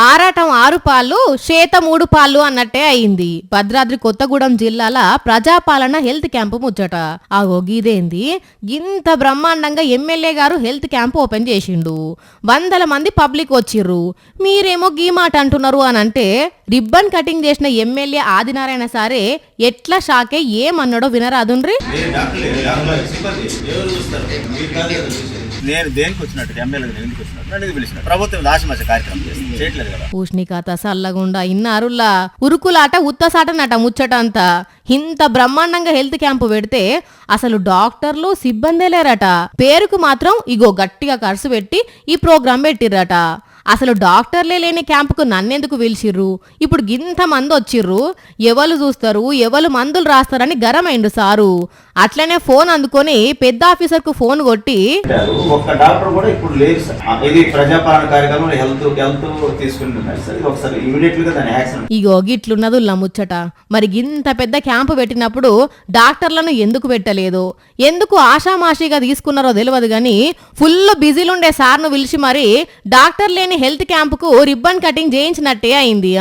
ఆరాటం 6 పాలు శేత 3 పాలు అన్నట్టే అయింది. భద్రాద్రి కొత్తగూడెం జిల్లాల ప్రజాపాలన హెల్త్ క్యాంపు ముచ్చట. ఆగో గీదేంది, ఇంత బ్రహ్మాండంగా ఎమ్మెల్యే గారు హెల్త్ క్యాంప్ ఓపెన్ చేసిండు. వందల మంది పబ్లిక్ వచ్చిర్రు. మీరేమో గీ మాట అంటున్నారు అని అంటే రిబ్బన్ కటింగ్ చేసిన ఎమ్మెల్యే ఆదినారాయణ సారే ఎట్లా షాకే ఏమన్నాడో వినరాదుండ్రి. నేను దేనికి వచ్చినట్టు ఎమ్మెల్యే ఎందుకు వచ్చినట్టు అనేది పిలిచిన ప్రభుత్వం దాశమాస కార్యక్రమం చేయట్లేదు కదా. పూష్ణికాత సల్లగుండా ఇన్నారుల్లా ఉరుకులాట ఉత్తసాటనట ముచ్చట అంతా. ఇంత బ్రహ్మాండంగా హెల్త్ క్యాంపు పెడితే అసలు డాక్టర్లు సిబ్బందే లేరట. పేరుకు మాత్రం ఇగో గట్టిగా ఖర్చు పెట్టి ఈ ప్రోగ్రాం పెట్టిర్రట. అసలు డాక్టర్లే లేని క్యాంపుకు నన్నెందుకు పిలిచిర్రు? ఇప్పుడు గింత మంది వచ్చిర్రు, ఎవరు చూస్తారు, ఎవరు మందులు రాస్తారని గరమైండు సారు. అట్లనే ఫోన్ అందుకొని పెద్ద ఆఫీసర్కు ఫోన్ కొట్టి ఒక్క డాక్టర్ కూడా ఇప్పుడు లేదు సార్. ఇది ప్రజాపాలన కార్యక్రమంలో హెల్త్ తీసుకుంటున్నారు సార్. ఇది ఒకసారి ఇమీడియట్ గా దాని యాక్షన్. ఇగో గిట్లున్నదుల్లా ముచ్చట. మరి గింత పెద్ద క్యాంపు పెట్టినప్పుడు డాక్టర్లను ఎందుకు పెట్టలేదు, ఎందుకు ఆషామాషిగా తీసుకున్నారో తెలియదు గాని ఫుల్ బిజీలుండే సార్ను పిలిచి మరి డాక్టర్ లేని హెల్త్ క్యాంపుకు రిబ్బన్ కటింగ్ చేయించినట్టే అయింది.